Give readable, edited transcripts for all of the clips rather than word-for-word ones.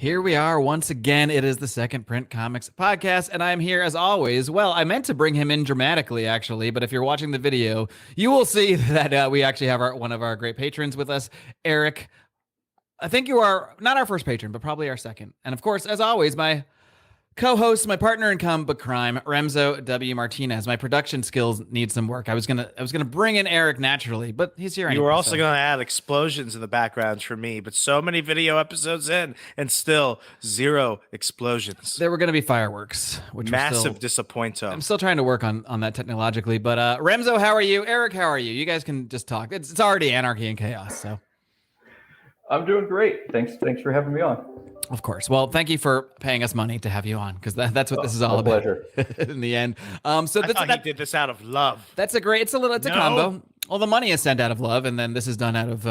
Here we are once again. It is the Second Print Comics podcast, and I'm here as always. Well, I meant to bring him in dramatically, actually, but if you're watching the video, you will see that we actually have one of our great patrons with us, Eric. I think you are not our first patron, but probably our second. And of course, as always, my co-host, my partner in comic book crime, Remzo W. Martinez. My production skills need some work. I was gonna bring in Eric naturally, but he's here. You were also gonna add explosions in the background for me, but so many video episodes in, and still zero explosions. There were gonna be fireworks, which massive disappointment. I'm still trying to work on that technologically. But Remzo, how are you? Eric, how are you? You guys can just talk. It's already anarchy and chaos. So I'm doing great. Thanks for having me on. Of course. Well, thank you for paying us money to have you on, because that's what this is all about. Pleasure. In the end. I thought he did this out of love. That's a great. It's a combo. Well, the money is sent out of love, and then this is done out of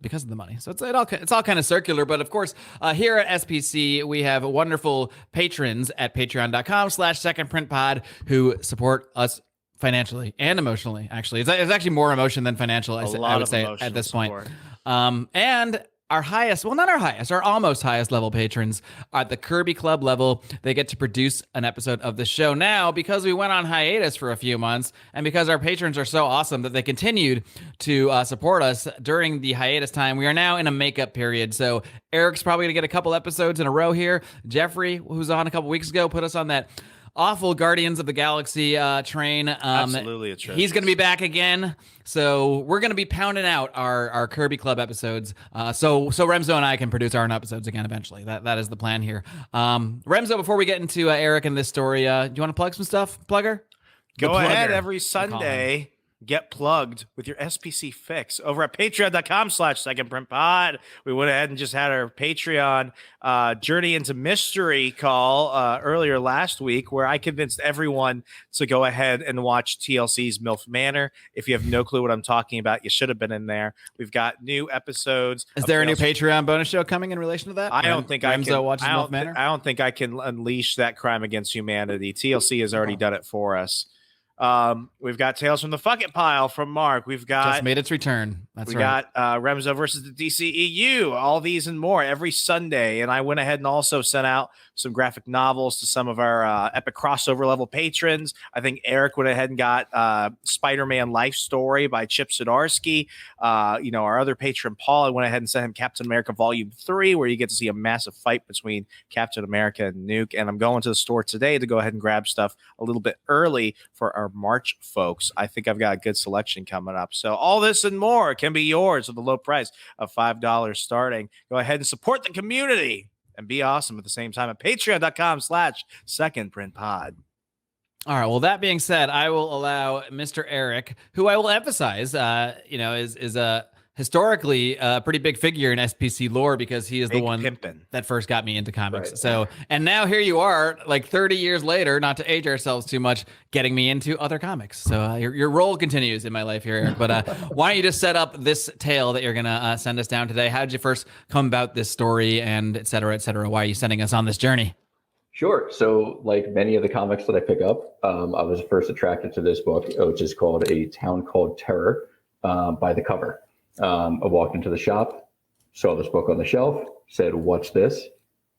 because of the money. So it's all kind of circular. But of course, here at SPC, we have wonderful patrons at patreon.com/secondprintpod who support us financially and emotionally. Actually, it's actually more emotion than financial. I would say at this point. And our highest, well, not our highest, our almost highest level patrons are at the Kirby Club level. They get to produce an episode of the show. Now, because we went on hiatus for a few months, and because our patrons are so awesome that they continued to support us during the hiatus time, we are now in a makeup period. So Eric's probably going to get a couple episodes in a row here. Jeffrey, who's on a couple weeks ago, put us on that awful Guardians of the Galaxy train. Absolutely atrocious. He's going to be back again. So we're going to be pounding out our Kirby Club episodes. So Remzo and I can produce our own episodes again eventually. That is the plan here. Remzo, before we get into Eric and this story, do you want to plug some stuff? Plugger? Go ahead every Sunday. Get plugged with your SPC fix over at patreon.com/secondprintpod. We went ahead and just had our Patreon Journey into Mystery call earlier last week, where I convinced everyone to go ahead and watch TLC's MILF Manor. If you have no clue what I'm talking about, you should have been in there. We've got new episodes. Is there a new Patreon bonus show coming in relation to that? I don't think I can. Watches MILF Manor? I don't think I can unleash that crime against humanity. TLC has already done it for us. We've got Tales from the Fuck It Pile from Mark. We've got just made its return. We got Remzo versus the DCEU. All these and more every Sunday. And I went ahead and also sent out some graphic novels to some of our epic crossover level patrons. I think Eric went ahead and got Spider-Man Life Story by Chip Zdarsky. Our other patron Paul, I went ahead and sent him Captain America Volume 3, where you get to see a massive fight between Captain America and Nuke. And I'm going to the store today to go ahead and grab stuff a little bit early for our March folks. I think I've got a good selection coming up. So all this and more can be yours at the low price of $5 starting. Go ahead and support the community and be awesome at the same time at patreon.com/secondprintpod. All right. Well, that being said, I will allow Mr. Eric, who I will emphasize, is a historically a pretty big figure in SPC lore, because he is the one that first got me into comics. Right. So, and now here you are, like 30 years later, not to age ourselves too much, getting me into other comics. So your role continues in my life here, Eric. But why don't you just set up this tale that you're going to send us down today? How did you first come about this story, and et cetera, et cetera? Why are you sending us on this journey? Sure. So like many of the comics that I pick up, I was first attracted to this book, which is called A Town Called Terror, by the cover. I walked into the shop, saw this book on the shelf, said, "What's this?"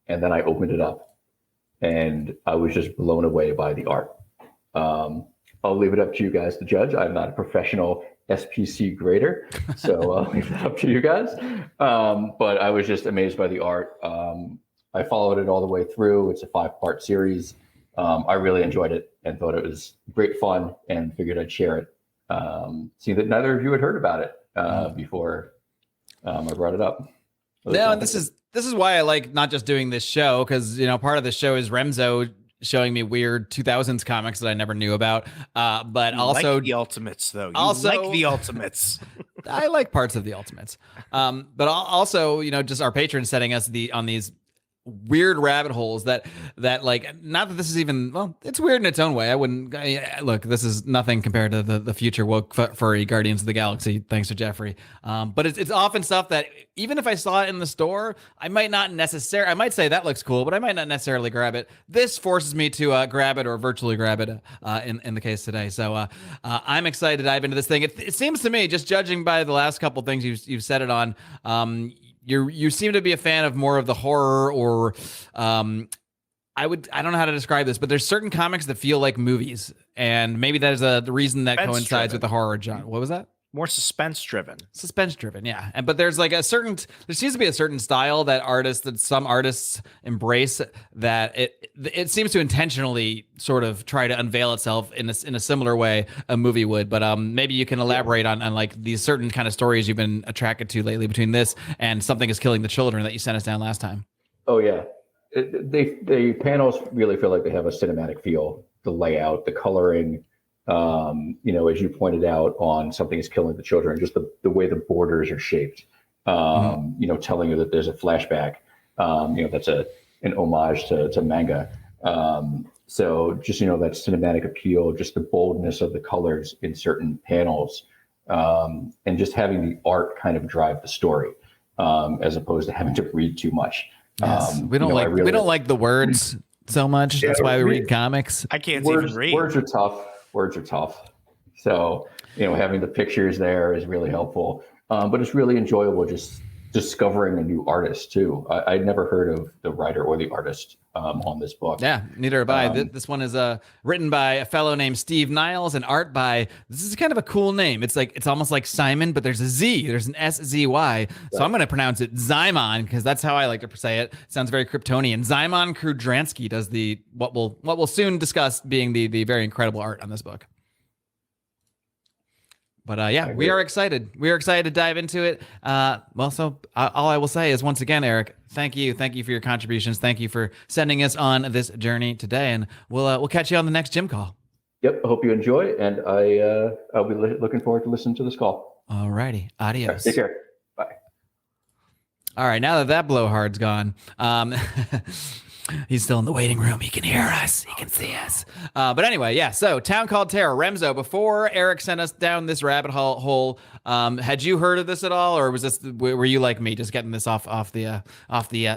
And then I opened it up, and I was just blown away by the art. I'll leave it up to you guys to judge. I'm not a professional SPC grader, so I'll leave it up to you guys. But I was just amazed by the art. I followed it all the way through. It's a 5-part series. I really enjoyed it and thought it was great fun, and figured I'd share it. See that neither of you had heard about it before I brought it up. No, and this is why I like not just doing this show, because part of the show is Remzo showing me weird 2000s comics that I never knew about. But also like the Ultimates, though. Like the Ultimates. I like parts of the Ultimates. But also, just our patrons setting us on these weird rabbit holes that like, not that this is even, well, it's weird in its own way. I wouldn't look, this is nothing compared to the future woke furry Guardians of the Galaxy, thanks to Jeffrey. But it's often stuff that even if I saw it in the store, I might say that looks cool, but I might not necessarily grab it. This forces me to grab it, or virtually grab it in the case today. So I'm excited to dive into this thing. It seems to me, just judging by the last couple things you've said it on, you seem to be a fan of more of the horror or I don't know how to describe this, but there's certain comics that feel like movies, and maybe that is the reason that Suspense coincides driven. with the horror genre. What was that? More suspense driven. Suspense driven, yeah. But there's like there seems to be a certain style that some artists embrace that it seems to intentionally sort of try to unveil itself in a similar way a movie would. But maybe you can elaborate on like these certain kind of stories you've been attracted to lately between this and Something is Killing the Children that you sent us down last time. Oh yeah, the panels really feel like they have a cinematic feel. The layout, the coloring. As you pointed out on Something is Killing the Children, just the way the borders are shaped, telling you that there's a flashback, that's an homage to manga. So just, that cinematic appeal, just the boldness of the colors in certain panels, and just having the art kind of drive the story, as opposed to having to read too much. Yes. We don't like the words so much. That's why we read comics. I can't even read. Words are tough. So, having the pictures there is really helpful. But it's really enjoyable just discovering a new artist too. I'd never heard of the writer or the artist on this book. Yeah, neither have I. This one is written by a fellow named Steve Niles and art by, this is kind of a cool name. It's almost like Simon, but there's a Z. There's an SZY. So I'm going to pronounce it Zymon because that's how I like to say it. Sounds very Kryptonian. Zymon Krudransky does what we'll soon discuss being the very incredible art on this book. But we are excited. We are excited to dive into it. So all I will say is, once again, Eric, thank you for your contributions. Thank you for sending us on this journey today, and we'll catch you on the next gym call. Yep, I hope you enjoy, and I'll be looking forward to listening to this call. All righty, adios. Right, take care. Bye. All right, now that blowhard's gone. He's still in the waiting room. He can hear us. He can see us. But anyway, yeah. So, Town Called Terror. Remzo, before Eric sent us down this rabbit hole, had you heard of this at all, or were you like me, just getting this off the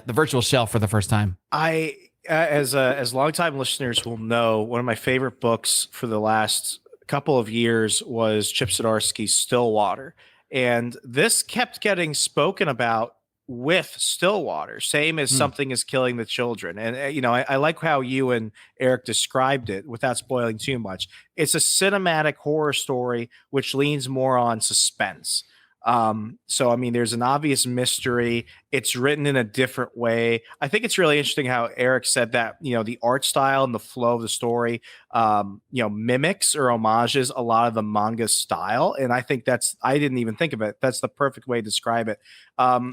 virtual shelf for the first time? I, as longtime listeners will know, one of my favorite books for the last couple of years was Chip Zdarsky's Stillwater, and this kept getting spoken about with Stillwater, same as Something is Killing the Children. And, I like how you and Eric described it without spoiling too much. It's a cinematic horror story, which leans more on suspense. There's an obvious mystery. It's written in a different way. I think it's really interesting how Eric said that, the art style and the flow of the story, mimics or homages a lot of the manga style. And I think I didn't even think of it. That's the perfect way to describe it.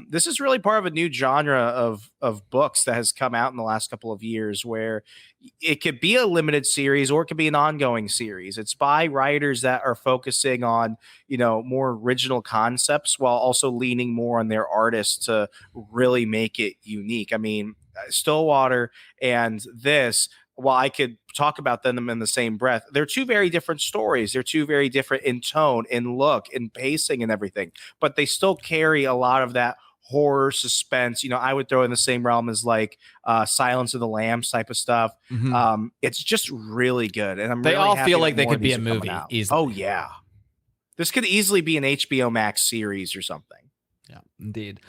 This is really part of a new genre of books that has come out in the last couple of years, where it could be a limited series or it could be an ongoing series. It's by writers that are focusing on, more original concepts while also leaning more on their artists to really make it unique. I mean, Stillwater and this, while I could talk about them in the same breath, they're two very different stories. They're two very different in tone, in look, in pacing and everything, but they still carry a lot of that horror suspense. I would throw in the same realm as like Silence of the Lambs type of stuff. Mm-hmm. It's just really good. And they all feel like they could be a movie easily. Oh yeah. This could easily be an HBO Max series or something. Yeah, indeed.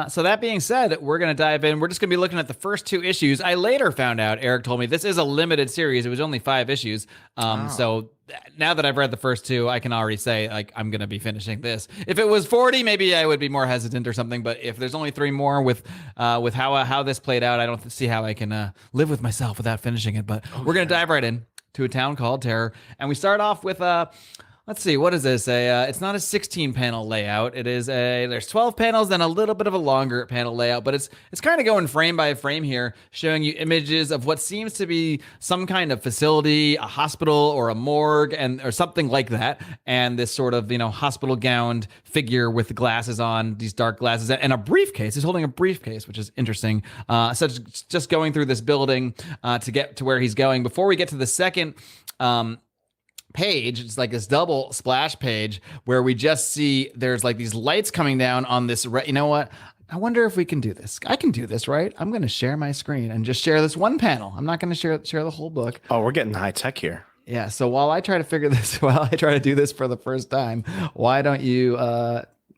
So that being said, we're going to dive in. We're just going to be looking at the first 2 issues. I later found out, Eric told me, this is a limited series. It was only 5 issues. So now that I've read the first 2, I can already say, like, I'm going to be finishing this. If it was 40, maybe I would be more hesitant or something. But if there's only 3 more with how this played out, I don't see how I can live with myself without finishing it. But we're going to dive right in to A Town Called Terror. And we start off with let's see, what is this? It's not a 16 panel layout. There's 12 panels, then a little bit of a longer panel layout, but it's kind of going frame by frame here, showing you images of what seems to be some kind of facility, a hospital or a morgue or something like that. And this sort of, hospital gowned figure with glasses on, these dark glasses, and a briefcase. He's holding a briefcase, which is interesting. So just going through this building to get to where he's going. Before we get to the second page, it's like this double splash page where we just see there's like these lights coming down on this. You know what? I wonder if we can do this. I can do this, right? I'm going to share my screen and just share this one panel. I'm not going to share the whole book. Oh, we're getting high tech here. Yeah. So while I try to do this for the first time, why don't you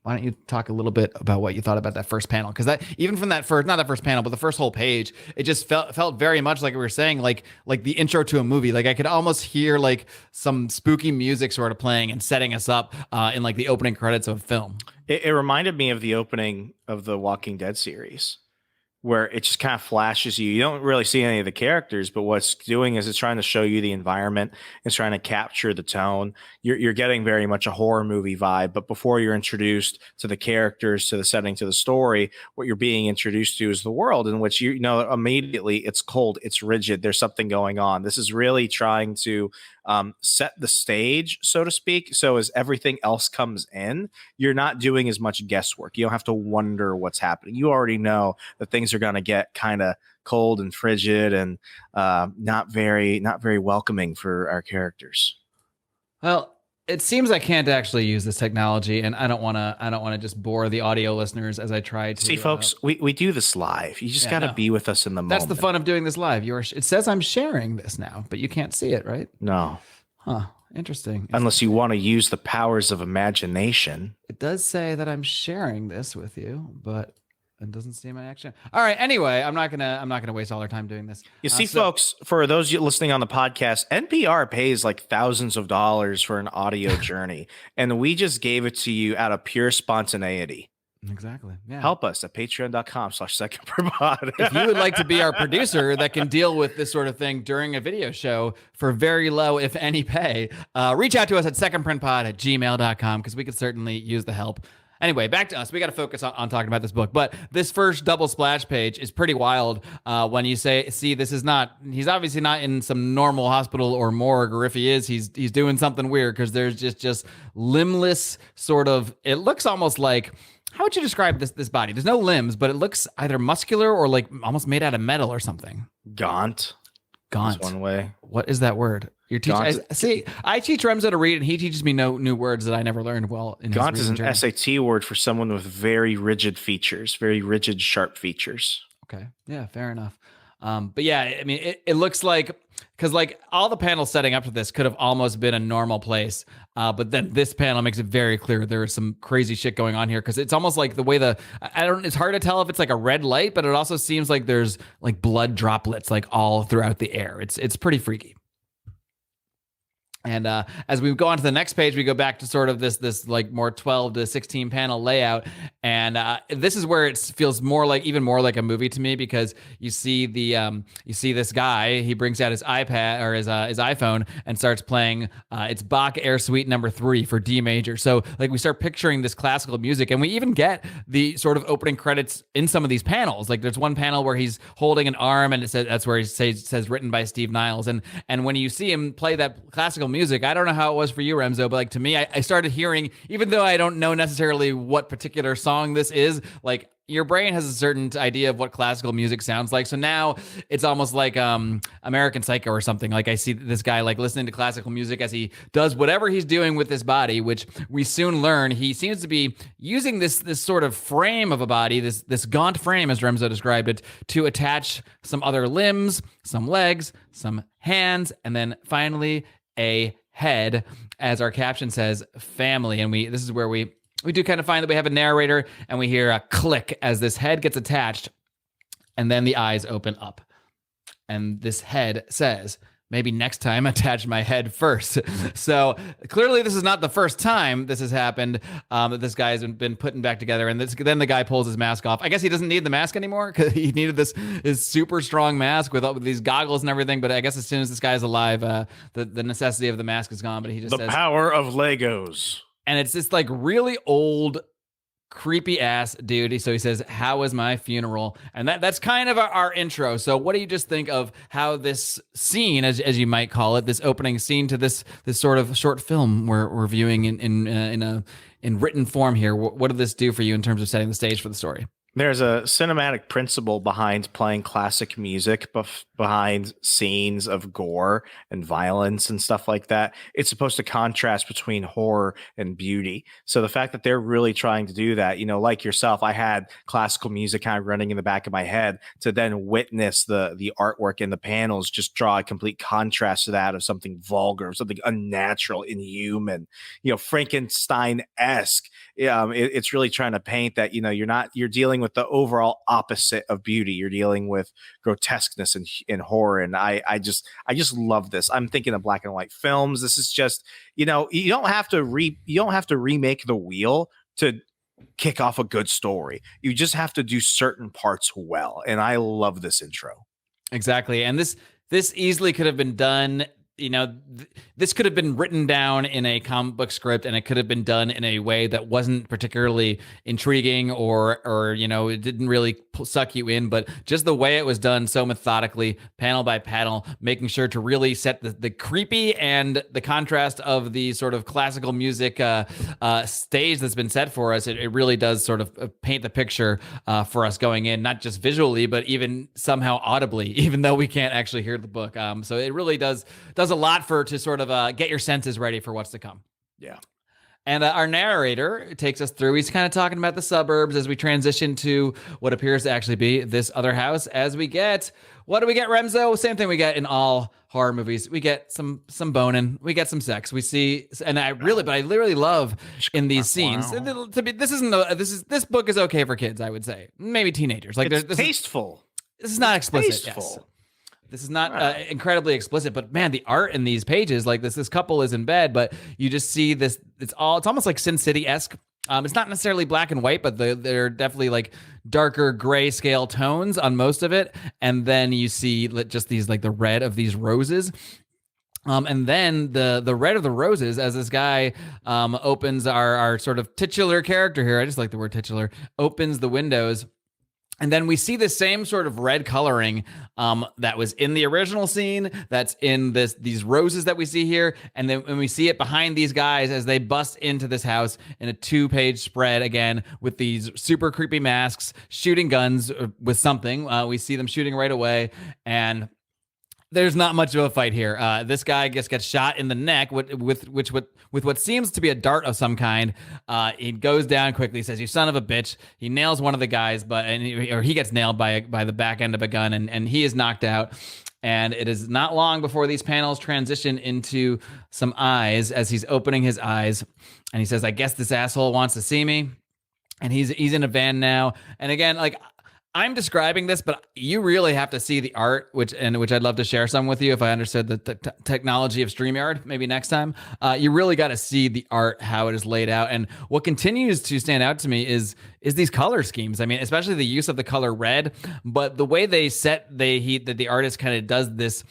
why don't you talk a little bit about what you thought about that first panel? Because that even from that first, not that first panel, but the first whole page, it just felt very much like we were saying, like the intro to a movie. Like I could almost hear like some spooky music sort of playing and setting us up in like the opening credits of a film. It reminded me of the opening of the Walking Dead series, where it just kind of flashes you. You don't really see any of the characters, but what's doing is it's trying to show you the environment. It's trying to capture the tone. You're getting very much a horror movie vibe, but before you're introduced to the characters, to the setting, to the story, what you're being introduced to is the world in which you know immediately it's cold, it's rigid, there's something going on. This is really trying to set the stage, so to speak. So as everything else comes in, you're not doing as much guesswork. You don't have to wonder what's happening. You already know that things are going to get kind of cold and frigid and not very welcoming for our characters. Well, it seems I can't actually use this technology, and I don't want to just bore the audio listeners as I try to. See, folks, we do this live. You just got to be with us in the moment. That's the fun of doing this live. It says I'm sharing this now, but you can't see it, right? No. Huh. Interesting. Unless you want to use the powers of imagination. It does say that I'm sharing this with you, but it doesn't seem my action. All right. Anyway, I'm not gonna waste all our time doing this. You see, folks, for those listening on the podcast, NPR pays like thousands of dollars for an audio journey, and we just gave it to you out of pure spontaneity. Exactly. Yeah. Help us at patreon.com/secondprpod. If you would like to be our producer that can deal with this sort of thing during a video show for very low, if any, pay, reach out to us at secondprintpod@gmail.com because we could certainly use the help. Anyway, back to us. We got to focus on talking about this book. But this first double splash page is pretty wild when you see this is not, he's obviously not in some normal hospital or morgue, or if he is, he's doing something weird because there's just limbless sort of, it looks almost like, how would you describe this body? There's no limbs, but it looks either muscular or like almost made out of metal or something. Gaunt. Gaunt. That's one way. What is that word? You're teaching. I teach Remzo to read, and he teaches me new words that I never learned well. Gaunt is an SAT word for someone with very rigid features, very rigid, sharp features. Okay. Yeah, fair enough. But yeah, I mean, it looks like, because like all the panels setting up to this could have almost been a normal place. But then this panel makes it very clear there is some crazy shit going on here, because it's almost like the way it's hard to tell if it's like a red light, but it also seems like there's like blood droplets like all throughout the air. It's pretty freaky. And as we go on to the next page, we go back to sort of this like more 12 to 16 panel layout. And this is where it feels even more like a movie to me, because you see this guy, he brings out his iPad or his iPhone and starts playing it's Bach Air Suite No. 3 for D major. So like we start picturing this classical music, and we even get the sort of opening credits in some of these panels. Like there's one panel where he's holding an arm, and it says, that's where he says written by Steve Niles. And when you see him play that classical music, I don't know how it was for you, Remzo, but like to me, I started hearing, even though I don't know necessarily what particular song this is, like your brain has a certain idea of what classical music sounds like. So now it's almost like American Psycho or something. Like I see this guy like listening to classical music as he does whatever he's doing with this body, which we soon learn he seems to be using this sort of frame of a body, this gaunt frame, as Remzo described it, to attach some other limbs, some legs, some hands, and then finally a head, as our caption says, family. And this is where we do kind of find that we have a narrator, and we hear a click as this head gets attached, and then the eyes open up. And this head says, maybe next time attach my head first. So clearly this is not the first time this has happened, that this guy has been putting back together. And then the guy pulls his mask off. I guess he doesn't need the mask anymore, because he needed his super strong mask with these goggles and everything. But I guess as soon as this guy's alive, the necessity of the mask is gone. But he just says, the power of Legos. And it's this like really old, creepy ass dude. So he says, how was my funeral? And that's kind of our intro. So what do you just think of how this scene, as you might call it, this opening scene to this sort of short film we're viewing in written form here, what did this do for you in terms of setting the stage for the story? There's a cinematic principle behind playing classic music, behind scenes of gore and violence and stuff like that. It's supposed to contrast between horror and beauty. So the fact that they're really trying to do that, like yourself, I had classical music kind of running in the back of my head to then witness the artwork in the panels just draw a complete contrast to that of something vulgar, something unnatural, inhuman, Frankenstein-esque. It's really trying to paint that you're dealing with the overall opposite of beauty. You're dealing with grotesqueness and horror, and I just love this. I'm thinking of black and white films. This is just you don't have to remake the wheel to kick off a good story. You just have to do certain parts well, and I love this intro. Exactly, and this easily could have been done. This could have been written down in a comic book script, and it could have been done in a way that wasn't particularly intriguing or it didn't really suck you in, but just the way it was done so methodically, panel by panel, making sure to really set the creepy and the contrast of the sort of classical music stage that's been set for us. It really does sort of paint the picture for us going in, not just visually, but even somehow audibly, even though we can't actually hear the book. So it really does a lot to sort of get your senses ready for what's to come. Yeah. And our narrator takes us through. He's kind of talking about the suburbs as we transition to what appears to actually be this other house. As we get, what do we get, Remzo? Same thing we get in all horror movies. We get some boning. We get some sex. We see, and I literally love in these scenes. Wow. This book is okay for kids, I would say, maybe teenagers. Like it's tasteful. This is not explicit. Tasteful. Yes. This is not incredibly explicit, but man, the art in these pages, like this couple is in bed, but you just see this. It's almost like Sin City-esque. It's not necessarily black and white, but they're definitely like darker grayscale tones on most of it. And then you see just these like the red of these roses. And then the red of the roses, as this guy opens our sort of titular character here. I just like the word titular. Opens the windows. And then we see the same sort of red coloring that was in the original scene, that's in these roses that we see here. And then when we see it behind these guys as they bust into this house in a 2-page spread, again, with these super creepy masks, shooting guns with something. We see them shooting right away. And there's not much of a fight here. This guy just gets shot in the neck with what seems to be a dart of some kind. He goes down quickly, says, "You son of a bitch." He nails one of the guys, he gets nailed by the back end of a gun, and he is knocked out. And it is not long before these panels transition into some eyes as he's opening his eyes. And he says, "I guess this asshole wants to see me." And he's in a van now. And again, like, I'm describing this, but you really have to see the art, which I'd love to share some with you if I understood the technology of StreamYard, maybe next time. You really got to see the art, how it is laid out. And what continues to stand out to me is these color schemes. I mean, especially the use of the color red, but the way they that the artist kind of does this.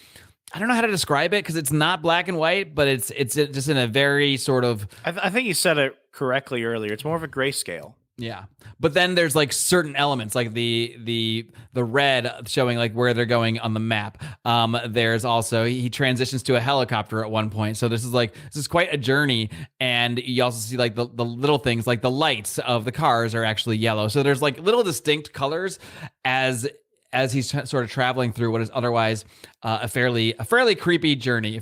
I don't know how to describe it because it's not black and white, but it's just in a very sort of. I think you said it correctly earlier. It's more of a grayscale. Yeah. But then there's like certain elements, like the red showing like where they're going on the map. There's also, he transitions to a helicopter at one point. So this is quite a journey. And you also see like the little things, like the lights of the cars are actually yellow. So there's like little distinct colors as he's sort of traveling through what is otherwise a fairly creepy journey,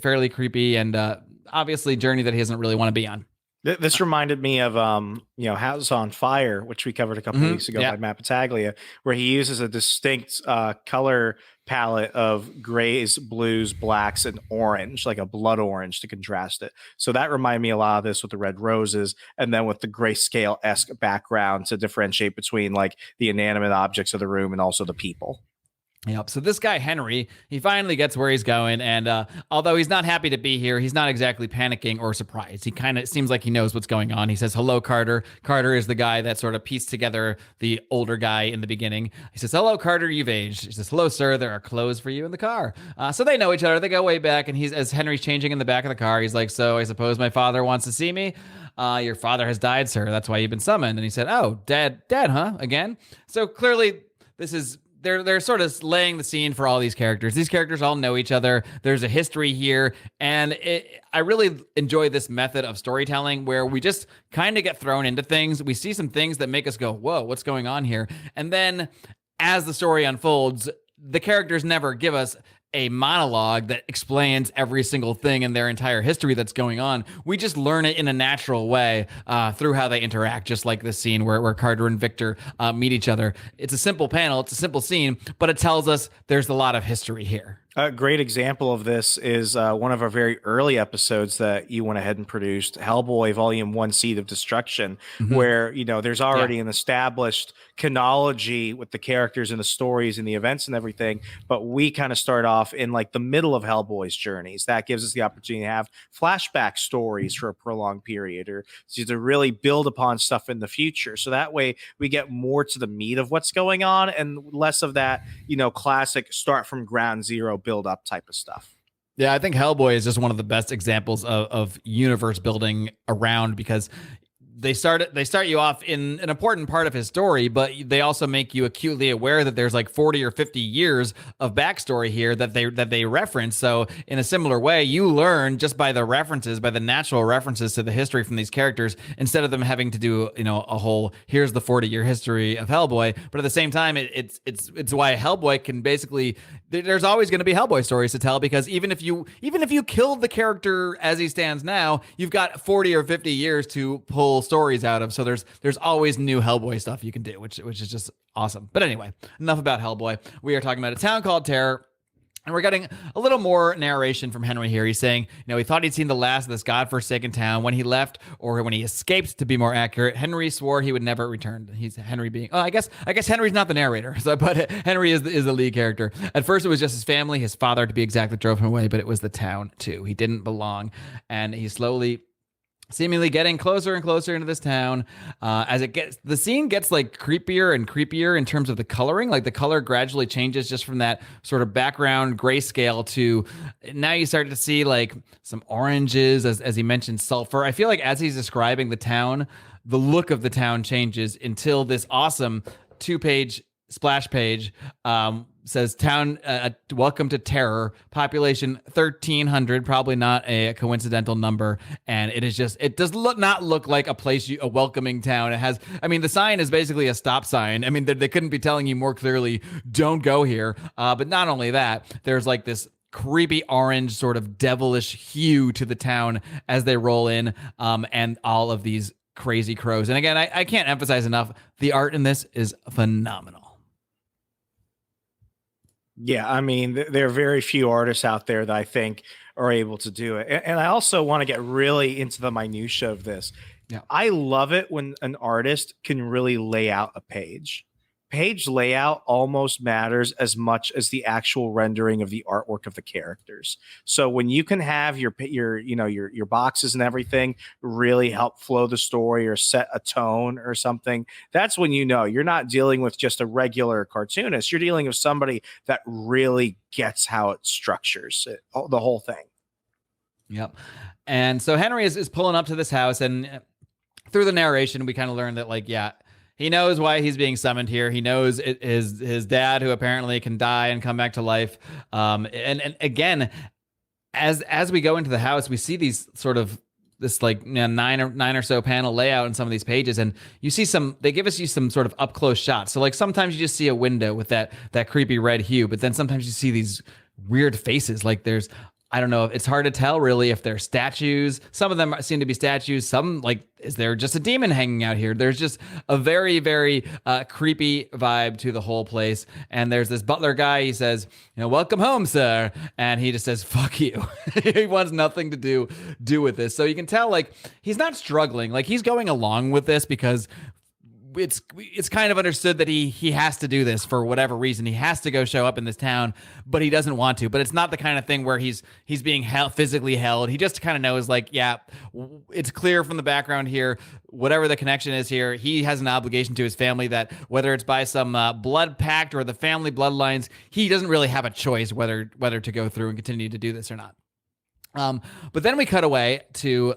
and obviously journey that he doesn't really want to be on. This reminded me of House on Fire, which we covered a couple weeks ago by Matt Battaglia, where he uses a distinct color palette of grays, blues, blacks, and orange, like a blood orange, to contrast it. So that reminded me a lot of this with the red roses, and then with the grayscale-esque background to differentiate between like the inanimate objects of the room and also the people. Yep. So this guy, Henry, he finally gets where he's going. And although he's not happy to be here, he's not exactly panicking or surprised. He kind of seems like he knows what's going on. He says, "Hello, Carter." Carter is the guy that sort of pieced together the older guy in the beginning. He says, "Hello, Carter, you've aged." He says, "Hello, sir, there are clothes for you in the car." So they know each other. They go way back. And as Henry's changing in the back of the car, he's like, "So I suppose my father wants to see me?" "Your father has died, sir. That's why you've been summoned." And he said, "Oh, dad, huh? Again?" So clearly this is they're sort of laying the scene for all these characters. These characters all know each other. There's a history here, and I really enjoy this method of storytelling where we just kind of get thrown into things. We see some things that make us go, "Whoa, what's going on here?" And then as the story unfolds, the characters never give us a monologue that explains every single thing in their entire history that's going on. We just learn it in a natural way through how they interact, just like this scene where Carter and Victor meet each other. It's a simple panel, it's a simple scene, but it tells us there's a lot of history here. A great example of this is one of our very early episodes that you went ahead and produced, Hellboy Volume 1 Seed of Destruction, where, there's already an established chronology with the characters and the stories and the events and everything, but we kind of start off in like the middle of Hellboy's journeys. That gives us the opportunity to have flashback stories for a prolonged period, or to really build upon stuff in the future. So that way we get more to the meat of what's going on and less of that, classic start from ground zero build up type of stuff. Yeah, I think Hellboy is just one of the best examples of universe building around, because they start you off in an important part of his story, but they also make you acutely aware that there's like 40 or 50 years of backstory here that they reference. So in a similar way, you learn just by the references, by the natural references to the history from these characters, instead of them having to do a whole here's the 40-year history of Hellboy. But at the same time, it's why Hellboy can basically, there's always going to be Hellboy stories to tell, because even if you killed the character as he stands now, you've got 40 or 50 years to pull stories out of. So there's always new Hellboy stuff you can do, which is just awesome. But anyway, enough about Hellboy. We are talking about A Town Called Terror. And we're getting a little more narration from Henry here. He's saying, he thought he'd seen the last of this godforsaken town. When he left, or when he escaped, to be more accurate, Henry swore he would never return. He's Henry being, I guess Henry's not the narrator, but Henry is the lead character. At first, it was just his family, his father to be exact, that drove him away, but it was the town too. He didn't belong, and he slowly, seemingly getting closer and closer into this town. The scene gets like creepier and creepier in terms of the coloring. Like the color gradually changes just from that sort of background grayscale to now you start to see like some oranges, as he mentioned, sulfur. I feel like as he's describing the town, the look of the town changes until this awesome 2-page splash page says town, welcome to terror, population 1,300, probably not a coincidental number. And it does not look like a welcoming town. It has, the sign is basically a stop sign. They couldn't be telling you more clearly, don't go here. But not only that, there's like this creepy orange sort of devilish hue to the town as they roll in, and all of these crazy crows. And again, I can't emphasize enough, the art in this is phenomenal. Yeah, there are very few artists out there that I think are able to do it. And I also want to get really into the minutia of this. Yeah. I love it when an artist can really lay out a page. Page layout almost matters as much as the actual rendering of the artwork of the characters. So when you can have your boxes and everything really help flow the story or set a tone or something, that's when you're not dealing with just a regular cartoonist. You're dealing with somebody that really gets how it structures it, the whole thing. Yep. And so Henry is pulling up to this house, and through the narration, we kind of learn that he knows why he's being summoned here. He knows his dad, who apparently can die and come back to life. And again, as we go into the house, we see these sort of this nine or so panel layout in some of these pages, and they give us some sort of up close shots. So sometimes you just see a window with that creepy red hue, but then sometimes you see these weird faces. I don't know. It's hard to tell really if they're statues. Some of them seem to be statues. Some is there just a demon hanging out here? There's just a very, very creepy vibe to the whole place. And there's this butler guy. He says, welcome home, sir. And he just says, fuck you. He wants nothing to do with this. So you can tell he's not struggling. He's going along with this because it's kind of understood that he has to do this for whatever reason. He has to go show up in this town, but he doesn't want to. But it's not the kind of thing where he's being physically held. He just kind of knows it's clear from the background here, whatever the connection is here, he has an obligation to his family that whether it's by some blood pact or the family bloodlines, he doesn't really have a choice whether to go through and continue to do this or not. But then we cut away to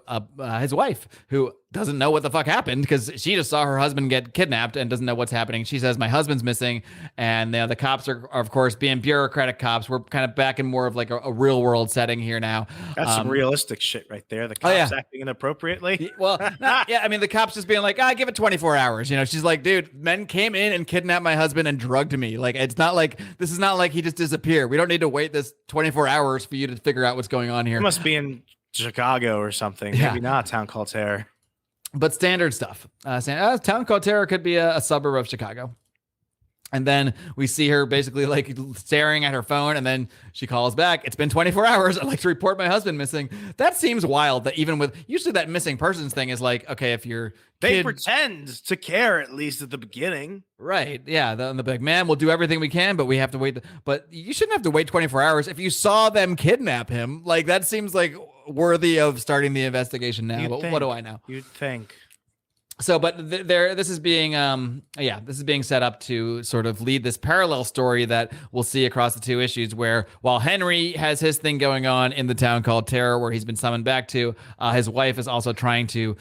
his wife, who doesn't know what the fuck happened because she just saw her husband get kidnapped and doesn't know what's happening. She says, my husband's missing. And the cops are, of course, being bureaucratic cops. We're kind of back in more of like a real world setting here now. That's some realistic shit right there. The cops acting inappropriately. Well, yeah, I mean, the cops just being like, give it 24 hours. You know, she's like, dude, men came in and kidnapped my husband and drugged me. Like, it's not like, this is not like he just disappeared. We don't need to wait this 24 hours for you to figure out what's going on here. It must be in Chicago or something. Yeah. Maybe not. Town called Terror. But standard stuff. Town called Terror could be a suburb of Chicago. And then we see her basically like staring at her phone, and then she calls back. It's been 24 hours. I'd like to report my husband missing. That seems wild. That even with usually that missing persons thing is like, okay, if you're they pretend to care at least at the beginning, right? Yeah, the big man, we'll do everything we can, but we have to wait. But you shouldn't have to wait 24 hours if you saw them kidnap him. Like that seems like worthy of starting the investigation now. But what do I know? You'd think. So, but this is being, this is being set up to sort of lead this parallel story that we'll see across the two issues. Where while Henry has his thing going on in the town called Terror, where he's been summoned back to, his wife is also trying to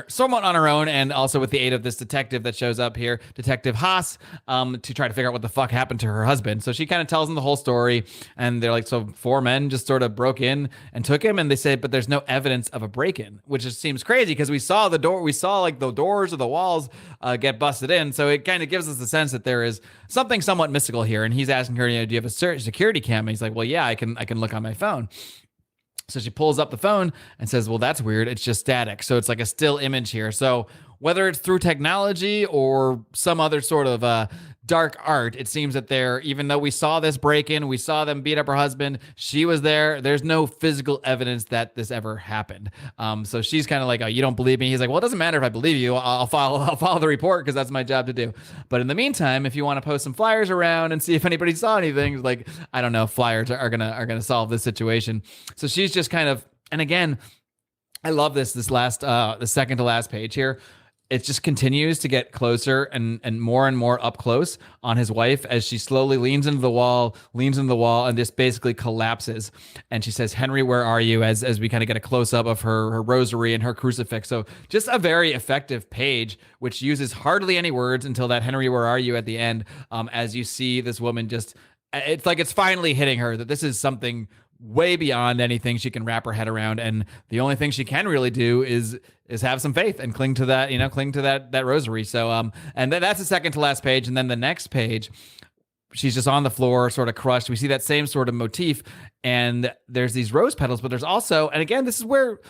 somewhat on her own, and also with the aid of this detective that shows up here, Detective Haas, to try to figure out what the fuck happened to her husband. So she kind of tells him the whole story, and they're like, so 4 men just sort of broke in and took him, and they say, but there's no evidence of a break-in, which just seems crazy because we saw the doors or the walls get busted in. So it kind of gives us the sense that there is something somewhat mystical here. And he's asking her, do you have a security cam? And he's like, well, yeah, I can look on my phone. So she pulls up the phone and says, well, that's weird. It's just static. So it's like a still image here. So whether it's through technology or some other sort of dark art, it seems that even though we saw this break-in, we saw them beat up her husband, she was there. There's no physical evidence that this ever happened. So she's kind of like, oh, you don't believe me? He's like, well, it doesn't matter if I believe you. I'll file the report because that's my job to do. But in the meantime, if you want to post some flyers around and see if anybody saw anything, like, I don't know, flyers are gonna solve this situation. So she's just kind of, and again, I love this the second to last page here. It just continues to get closer and more up close on his wife as she slowly leans into the wall, and just basically collapses. And she says, Henry, where are you? As we kind of get a close up of her rosary and her crucifix. So just a very effective page, which uses hardly any words until that Henry, where are you at the end. As you see this woman just, it's like it's finally hitting her that this is something way beyond anything she can wrap her head around, and the only thing she can really do is have some faith and cling to that rosary. So and then that's the second to last page, and then the next page she's just on the floor sort of crushed. We see that same sort of motif, and there's these rose petals, but there's also, and again, this is where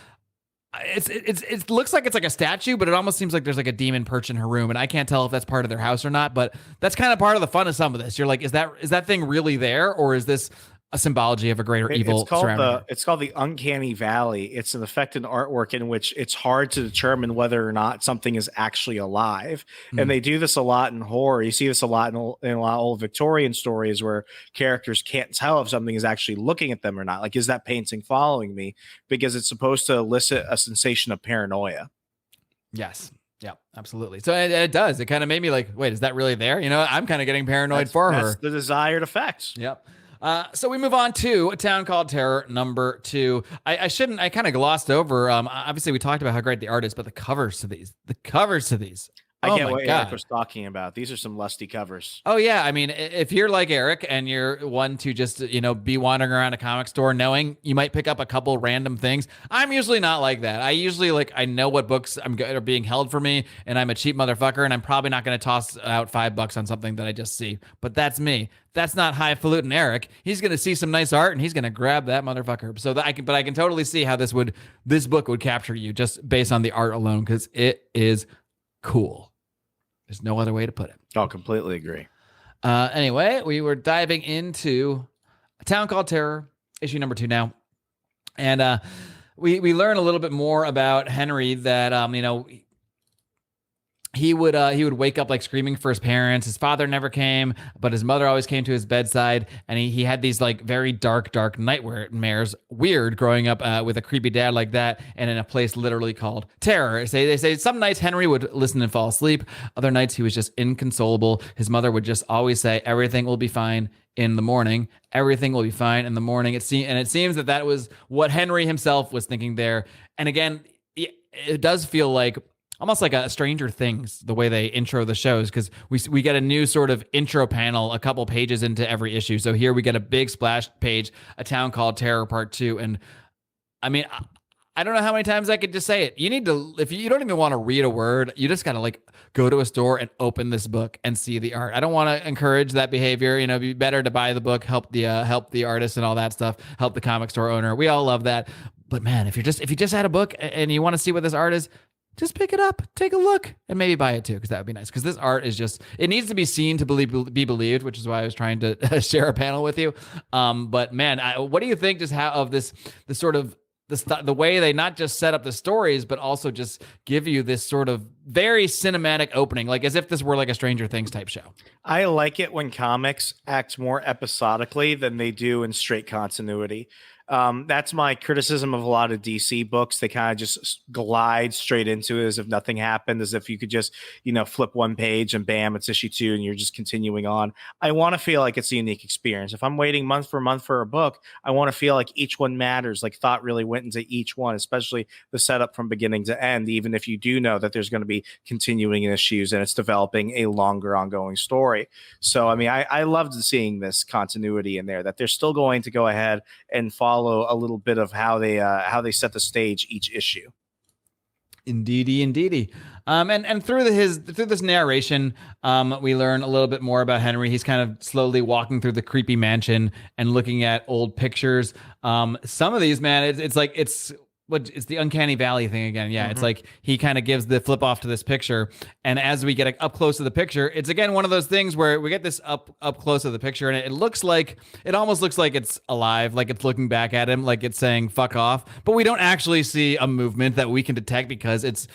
it looks like it's like a statue, but it almost seems like there's like a demon perched in her room, and I can't tell if that's part of their house or not, but that's kind of part of the fun of some of this. You're like, is that thing really there, or is this a symbology of a greater evil surrounding? It's called the uncanny valley. It's an effect in artwork in which it's hard to determine whether or not something is actually alive. And they do this a lot in horror. You see this a lot in a lot of old Victorian stories where characters can't tell if something is actually looking at them or not. Like, is that painting following me? Because it's supposed to elicit a sensation of paranoia. Yes. Yeah, absolutely. So it does. It kind of made me like, wait, is that really there? I'm kind of getting paranoid for her. That's the desired effect. Yep. So we move on to A Town Called Terror number 2. I kind of glossed over. Obviously we talked about how great the art is, but the covers to these. I can't wait. Eric was talking about. These are some lusty covers. Oh yeah, I mean, if you're like Eric and you're one to just be wandering around a comic store knowing you might pick up a couple random things, I'm usually not like that. I usually I know what books are being held for me, and I'm a cheap motherfucker, and I'm probably not going to toss out $5 on something that I just see. But that's me. That's not highfalutin Eric. He's going to see some nice art and he's going to grab that motherfucker. So that I can totally see how this book would capture you just based on the art alone, because it is cool. There's no other way to put it. Oh, completely agree. Anyway, we were diving into A Town Called Terror, issue number 2 now. And we learn a little bit more about Henry, that he would wake up like screaming for his parents. His father never came, but his mother always came to his bedside, and he had these like very dark nightmares. Weird growing up with a creepy dad like that, and in a place literally called Terror. They say some nights Henry would listen and fall asleep. Other nights he was just inconsolable. His mother would just always say, "Everything will be fine in the morning. Everything will be fine in the morning." It seems that was what Henry himself was thinking there. And again, it does feel like almost like a Stranger Things, the way they intro the shows, because we get a new sort of intro panel a couple pages into every issue. So here we get a big splash page, A Town Called Terror Part 2. And I mean, I don't know how many times I could just say it. You need to, if you don't even want to read a word, you just got to like go to a store and open this book and see the art. I don't want to encourage that behavior. It'd be better to buy the book, help the artist and all that stuff, help the comic store owner. We all love that. But man, if you just had a book and you want to see what this art is, just pick it up, take a look, and maybe buy it too, because that would be nice. Because this art is just, it needs to be seen to be believed, which is why I was trying to share a panel with you. But man, what do you think just of this sort of, the way they not just set up the stories, but also just give you this sort of very cinematic opening, like as if this were like a Stranger Things type show. I like it when comics act more episodically than they do in straight continuity. That's my criticism of a lot of DC books. They kind of just glide straight into it as if nothing happened, as if you could just, flip one page and bam, it's issue 2 and you're just continuing on. I want to feel like it's a unique experience. If I'm waiting month for month for a book, I want to feel like each one matters, like thought really went into each one, especially the setup from beginning to end, even if you do know that there's going to be continuing issues and it's developing a longer ongoing story. So, I mean, I loved seeing this continuity in there, that they're still going to go ahead and follow a little bit of how they set the stage each issue. Indeedy. And through this narration, we learn a little bit more about Henry. He's kind of slowly walking through the creepy mansion and looking at old pictures. Some of these, man, it's the uncanny valley thing again. Yeah, It's like he kind of gives the flip off to this picture, and as we get up close to the picture, it's again one of those things where we get this up close to the picture, and it almost looks like it's alive, like it's looking back at him, like it's saying "fuck off," but we don't actually see a movement that we can detect because it's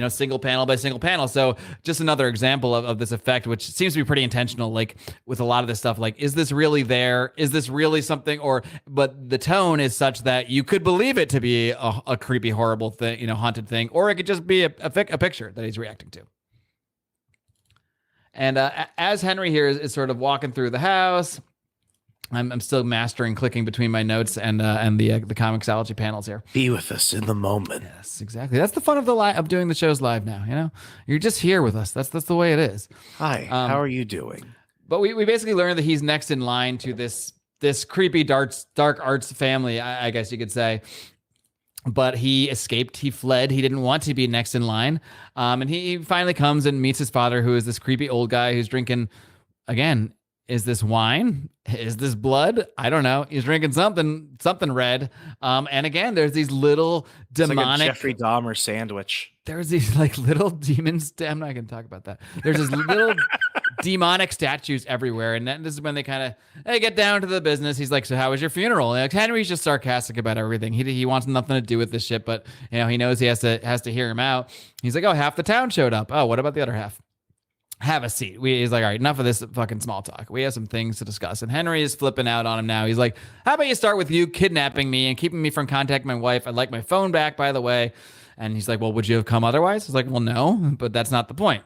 single panel by single panel. So just another example of this effect, which seems to be pretty intentional, like with a lot of this stuff. Like, is this really there? Is this really something? But the tone is such that you could believe it to be a creepy, horrible thing, haunted thing, or it could just be a picture that he's reacting to. And as Henry here is sort of walking through the house, I'm still mastering clicking between my notes and the Comixology panels here. Be with us in the moment. Yes, exactly. That's the fun of doing the shows live now. You're just here with us. That's the way it is. Hi, how are you doing? But we basically learned that he's next in line to this creepy dark arts family, I guess you could say. But he escaped. He fled. He didn't want to be next in line. And he finally comes and meets his father, who is this creepy old guy who's drinking, again, is this wine? Is this blood? I don't know. He's drinking something red. And again, there's these little demonic... It's like a Jeffrey Dahmer sandwich. There's these like little demons. I'm not going to talk about that. There's this little demonic statues everywhere. And then this is when they kind of get down to the business. He's like, so how was your funeral? And like, Henry's just sarcastic about everything. He wants nothing to do with this shit, but he knows he has to hear him out. He's like, oh, half the town showed up. Oh, what about the other half? Have a seat. He's like, all right, enough of this fucking small talk. We have some things to discuss. And Henry is flipping out on him now. He's like, how about you start with you kidnapping me and keeping me from contacting my wife? I'd like my phone back, by the way. And he's like, well, would you have come otherwise? He's like, well, no, but that's not the point.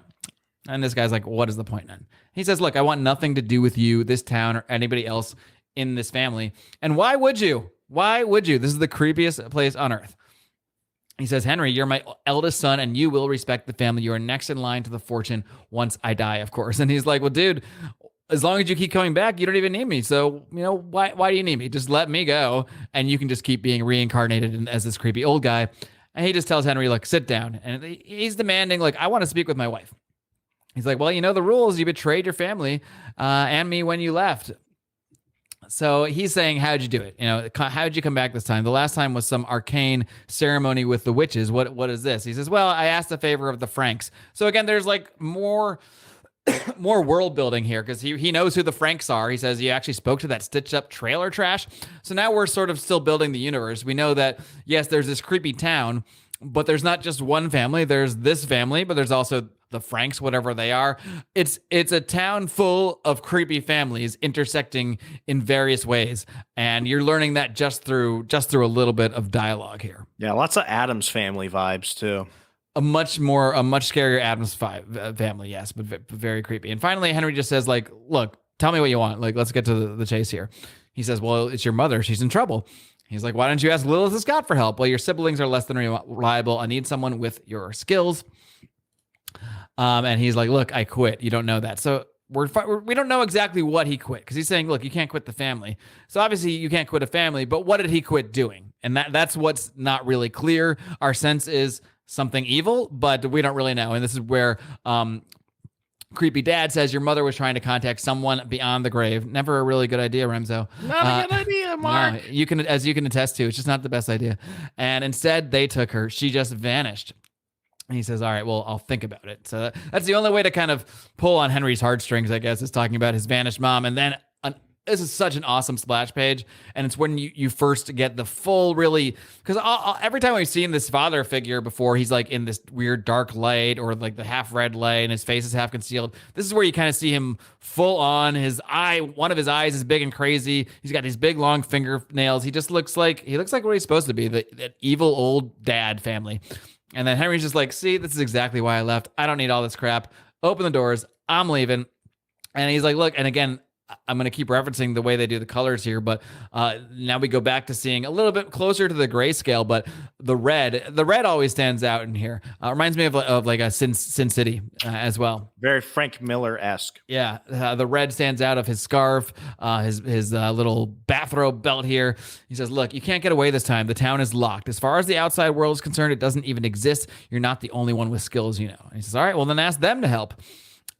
And this guy's like, what is the point then? He says, look, I want nothing to do with you, this town, or anybody else in this family. And why would you? Why would you? This is the creepiest place on earth. He says, Henry, you're my eldest son, and you will respect the family. You are next in line to the fortune once I die, of course. And he's like, well, dude, as long as you keep coming back, you don't even need me. So, why do you need me? Just let me go, and you can just keep being reincarnated as this creepy old guy. And he just tells Henry, look, sit down. And he's demanding, like, I want to speak with my wife. He's like, well, the rules. You betrayed your family and me when you left. So he's saying, how'd you do it? How'd you come back this time? The last time was some arcane ceremony with the witches. What is this? He says, well, I asked a favor of the Franks. So again, there's like more world building here because he knows who the Franks are. He says, you actually spoke to that stitched up trailer trash. So now we're sort of still building the universe. We know that, yes, there's this creepy town, but there's not just one family. There's this family, but there's also the Franks, whatever they are. It's a town full of creepy families intersecting in various ways, and you're learning that just through a little bit of dialogue here. Yeah, lots of Addams Family vibes too. A much scarier Addams family, yes, but very creepy. And finally, Henry just says, like, look, tell me what you want. Like, let's get to the chase here. He says, well, it's your mother. She's in trouble. He's like, why don't you ask Lilith and Scott for help? Well, your siblings are less than reliable. I need someone with your skills. And he's like, look, I quit. You don't know that. So we don't know exactly what he quit, because he's saying, look, you can't quit the family. So obviously you can't quit a family, but what did he quit doing? And that's what's not really clear. Our sense is something evil, but we don't really know. And this is where creepy dad says your mother was trying to contact someone beyond the grave. Never a really good idea, Remzo. Not a good idea, Mark. No, as you can attest to, it's just not the best idea. And instead they took her. She just vanished. And he says, all right, well, I'll think about it. So that's the only way to kind of pull on Henry's heartstrings, I guess, is talking about his vanished mom. And then this is such an awesome splash page. And it's when you first get the full, really, because every time we've seen this father figure before, he's like in this weird dark light or like the half red light and his face is half concealed. This is where you kind of see him full on. One of his eyes is big and crazy. He's got these big long fingernails. He looks like what he's supposed to be, that evil old dad family. And then Henry's just like, see, this is exactly why I left. I don't need all this crap. Open the doors. I'm leaving. And he's like, look, and again, I'm going to keep referencing the way they do the colors here, but now we go back to seeing a little bit closer to the grayscale, but the red always stands out in here. Reminds me of like a Sin City as well. Very Frank Miller-esque. Yeah, the red stands out of his scarf, his little bathrobe belt here. He says, look, you can't get away this time. The town is locked. As far as the outside world is concerned, it doesn't even exist. You're not the only one with skills, you know. And he says, all right, well, then ask them to help.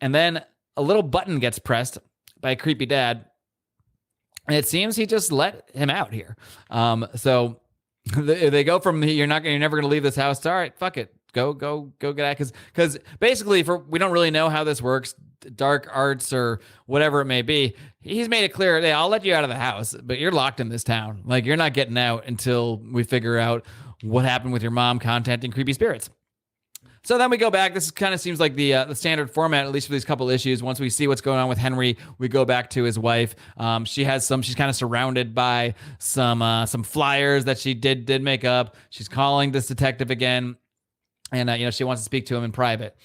And then a little button gets pressed by a creepy dad, and it seems he just let him out here. So they go from you're never gonna leave this house to, all right, fuck it, go get out, because basically we don't really know how this works, dark arts or whatever it may be. He's made it clear, hey, I'll let you out of the house, but you're locked in this town. Like, you're not getting out until we figure out what happened with your mom contacting creepy spirits. So then we go back. This kind of seems like the standard format, at least for these couple issues. Once we see what's going on with Henry, we go back to his wife. She's kind of surrounded by some flyers that she did make up. She's calling this detective again, and she wants to speak to him in private.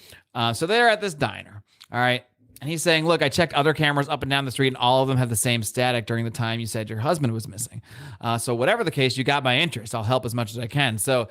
So they're at this diner. All right. And he's saying, look, I checked other cameras up and down the street, and all of them have the same static during the time you said your husband was missing. So whatever the case, you got my interest. I'll help as much as I can. So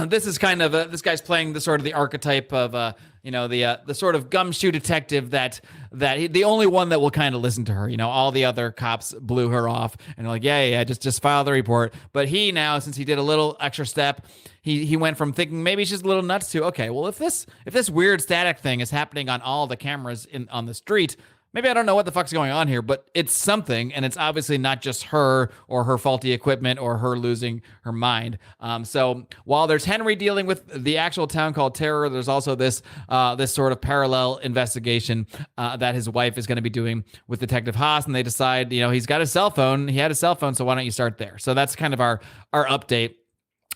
this is kind of this guy's playing the sort of the archetype of the sort of gumshoe detective that the only one that will kind of listen to her. All the other cops blew her off and they're like, yeah, just file the report. But he now, since he did a little extra step, he went from thinking maybe she's a little nuts to, okay, well, if this weird static thing is happening on all the cameras on the street, maybe I don't know what the fuck's going on here, but it's something, and it's obviously not just her or her faulty equipment or her losing her mind. So while there's Henry dealing with the actual town called Terror, there's also this sort of parallel investigation that his wife is going to be doing with Detective Haas, and they decide, he's got his cell phone. He had a cell phone, so why don't you start there? So that's kind of our update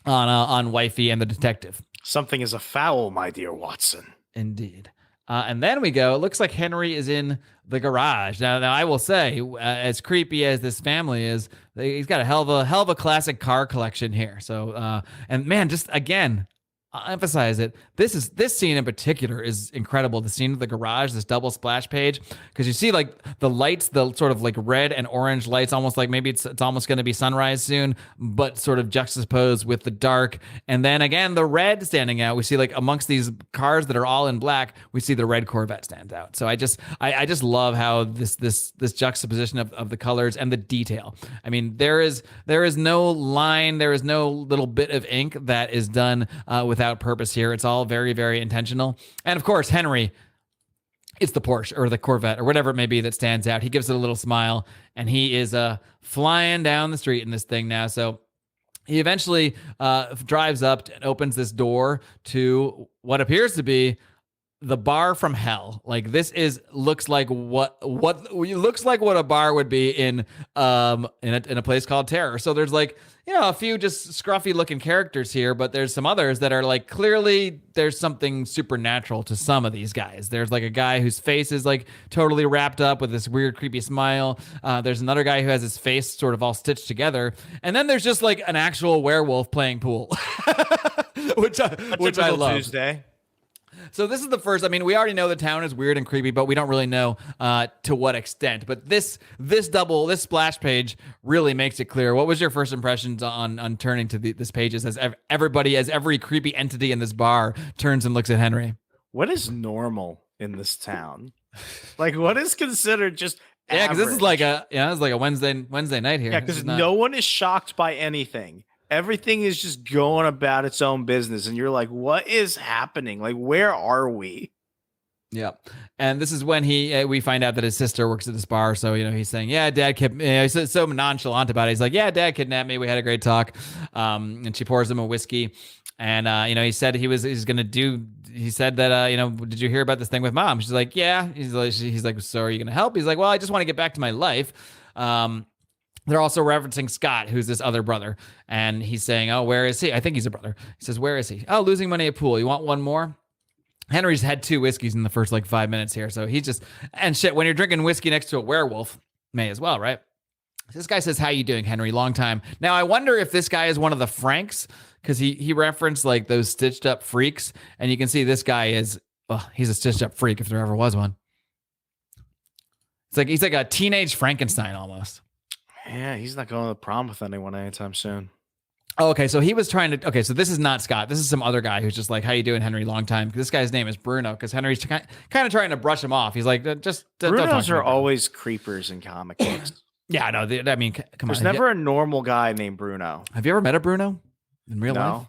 on Wifey and the detective. Something is afoul, my dear Watson. Indeed. And then we go, it looks like Henry is in the garage. Now I will say, as creepy as this family is, he's got a hell of a classic car collection here. So, and man, just again, I'll emphasize it. This scene in particular is incredible. The scene of the garage, this double splash page, because you see like the lights, the sort of like red and orange lights, almost like maybe it's almost going to be sunrise soon, but sort of juxtaposed with the dark. And then again, the red standing out. We see like amongst these cars that are all in black, we see the red Corvette stands out. So I just love how this juxtaposition of the colors and the detail. I mean, there is no line, there is no little bit of ink that is done without purpose here. It's all very, very intentional. And of course, Henry, it's the Porsche or the Corvette or whatever it may be that stands out. He gives it a little smile, and he is flying down the street in this thing now. So he eventually drives up and opens this door to what appears to be the bar from hell. Like, this looks like what a bar would be in a place called Terror. So there's like, a few just scruffy looking characters here, but there's some others that are like, clearly there's something supernatural to some of these guys. There's like a guy whose face is like totally wrapped up with this weird creepy smile. There's another guy who has his face sort of all stitched together. And then there's just like an actual werewolf playing pool, which I love. Tuesday. So this is the first. I mean, we already know the town is weird and creepy, but we don't really know to what extent. But this splash page really makes it clear. What was your first impressions on turning to this page as every creepy entity in this bar turns and looks at Henry? What is normal in this town? Like, what is considered just Yeah, because this is average? it's like a Wednesday night here. Yeah, because no one is shocked by anything. Everything is just going about its own business, and you're like, "What is happening? Like, where are we?" Yeah, and this is when we find out that his sister works at this bar. So he's saying, "Yeah, Dad he's so nonchalant about it. He's like, "Yeah, Dad kidnapped me. We had a great talk." And she pours him a whiskey, and he said he's gonna do. He said that did you hear about this thing with Mom? She's like, "Yeah." He's like, "So are you gonna help?" He's like, "Well, I just want to get back to my life." They're also referencing Scott, who's this other brother, and he's saying, "Oh, where is he?" I think he's a brother. He says, "Where is he?" "Oh, losing money at pool. You want one more?" Henry's had 2 whiskeys in the first 5 minutes here, so he's just and shit. When you're drinking whiskey next to a werewolf, may as well, right? This guy says, "How you doing, Henry? Long time." Now I wonder if this guy is one of the Franks because he referenced those stitched up freaks, and you can see this guy he's a stitched up freak if there ever was one. He's like a teenage Frankenstein almost. Yeah, he's not going to the prom with anyone anytime soon. Oh, okay, so he was trying to. Okay, so this is not Scott. This is some other guy who's just like, "How you doing, Henry? Long time." This guy's name is Bruno because Henry's kind of trying to brush him off. He's like, "Just don't talk Brunos to me are about it." always creepers in comic books. Yeah, I know. I mean, come There's on. never a normal guy named Bruno. Have you ever met a Bruno in real life?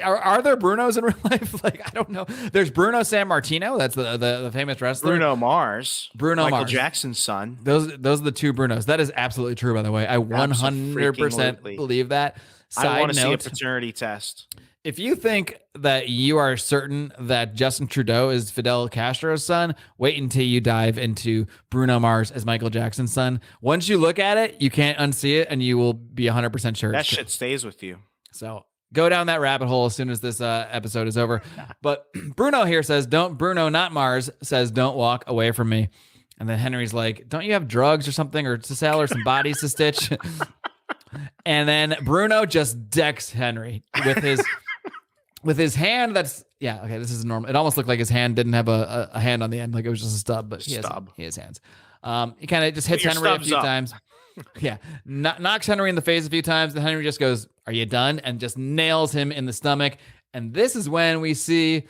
Are there Brunos in real life? I don't know. There's Bruno San Martino. That's the famous wrestler. Bruno Mars. Bruno Michael Mars. Jackson's son. Those are the 2 Brunos. That is absolutely true, by the way. I 100% Absolutely. believe that. I Side want to see a note, paternity test. if you think that you are certain that Justin Trudeau is Fidel Castro's son, wait until you dive into Bruno Mars as Michael Jackson's son. Once you look at it, you can't unsee it, and you will be 100% sure. That it's true. shit stays with you. So go down that rabbit hole as soon as this episode is over. But Bruno here says, Bruno, not Mars, says, "Don't walk away from me." And then Henry's like, "Don't you have drugs or something or to sell or some bodies to stitch?" And then Bruno just decks Henry with his hand. This is normal. It almost looked like his hand didn't have a hand on the end, like it was just a stub, but he has hands. He kind of just hits Henry a few times. Yeah, knocks Henry in the face a few times. Then Henry just goes, "Are you done?" and just nails him in the stomach. And this is when we see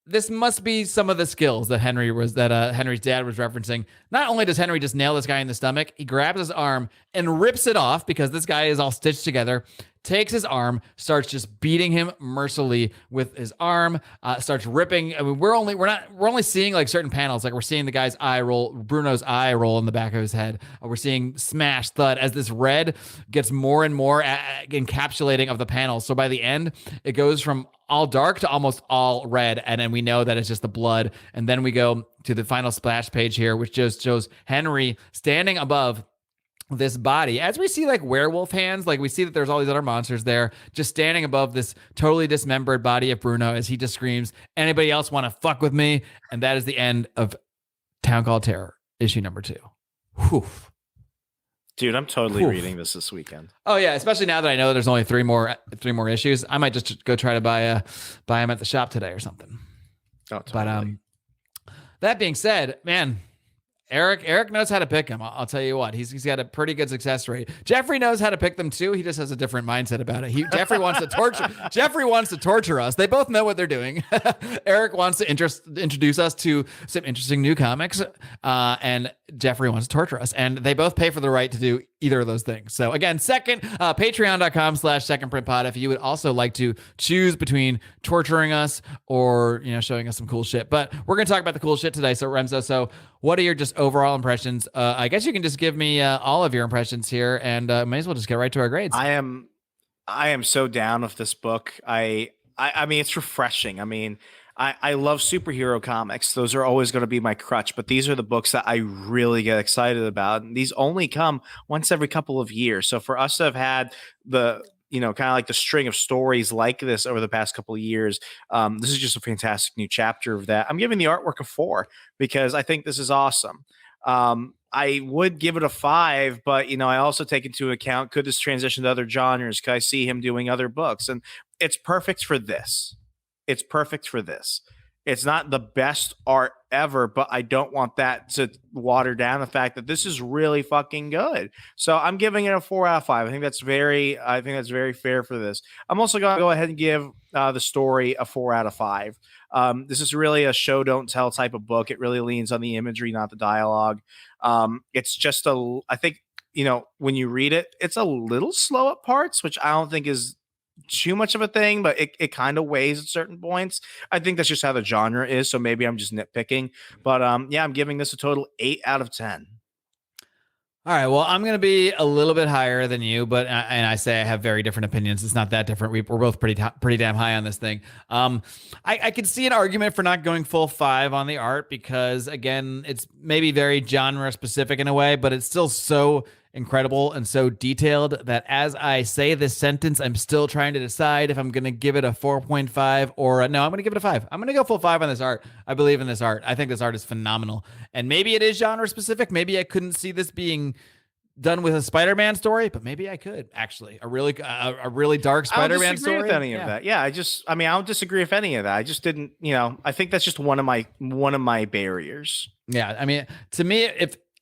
this must be some of the skills that Henry's dad was referencing. Not only does Henry just nail this guy in the stomach, he grabs his arm and rips it off because this guy is all stitched together. Takes his arm, starts just beating him mercilessly with his arm, starts ripping. I mean, we're only seeing certain panels. Like we're seeing the guy's eye roll, Bruno's eye roll in the back of his head. We're seeing smash, thud as this red gets more and more encapsulating of the panels. So by the end, it goes from all dark to almost all red. And then we know that it's just the blood. And then we go to the final splash page here, which just shows Henry standing above this body as we see werewolf hands. We see that there's all these other monsters there just standing above this totally dismembered body of Bruno as he just screams, "Anybody else want to fuck with me?" And that is the end of Town Called Terror, issue number 2. Whew. Dude, I'm totally reading this weekend. Oh yeah, especially now that I know there's only three more issues. I might just go try to buy them at the shop today or something. Oh, totally. But that being said, man, Eric knows how to pick him. I'll tell you what, he's got a pretty good success rate. Jeffrey knows how to pick them too. He just has a different mindset about it. Jeffrey wants to torture us. They both know what they're doing. Eric wants to introduce us to some interesting new comics, and Jeffrey wants to torture us. And they both pay for the right to do either of those things. So again, patreon.com/secondprintpod if you would also like to choose between torturing us or showing us some cool shit. But we're gonna talk about the cool shit today. So Remso, what are your just overall impressions? I guess you can just give me all of your impressions here, and may as well just get right to our grades. I am so down with this book. I mean, it's refreshing. I mean, I love superhero comics. Those are always going to be my crutch, but these are the books that I really get excited about. And these only come once every couple of years. So for us to have had the kind of like the string of stories like this over the past couple of years, this is just a fantastic new chapter of that. I'm giving the artwork a 4 because I think this is awesome. I would give it a 5, but I also take into account, could this transition to other genres? Could I see him doing other books? And it's perfect for this. It's perfect for this. It's not the best art ever, but I don't want that to water down the fact that this is really fucking good. So I'm giving it a 4 out of 5. I think that's very fair for this. I'm also going to go ahead and give the story a 4 out of 5. This is really a show don't tell type of book. It really leans on the imagery, not the dialogue. It's just I think, when you read it, it's a little slow at parts, which I don't think is too much of a thing, but it kind of weighs at certain points. I think that's just how the genre is. So maybe I'm just nitpicking, but yeah, I'm giving this a total 8 out of 10. All right. Well, I'm going to be a little bit higher than you, but and I say I have very different opinions. It's not that different. We're both pretty damn high on this thing. I could see an argument for not going full 5 on the art because, again, it's maybe very genre specific in a way, but it's still so incredible and so detailed that as I say this sentence, I'm still trying to decide if I'm going to give it a 4.5 or no, I'm going to give it a 5. I'm going to go full 5 on this art. I believe in this art. I think this art is phenomenal. And maybe it is genre specific. Maybe I couldn't see this being done with a Spider-Man story, but maybe I could actually a really dark Spider-Man story. With any of that. Yeah, I don't disagree with any of that. I just didn't, I think that's just one of my barriers. Yeah, I mean, to me,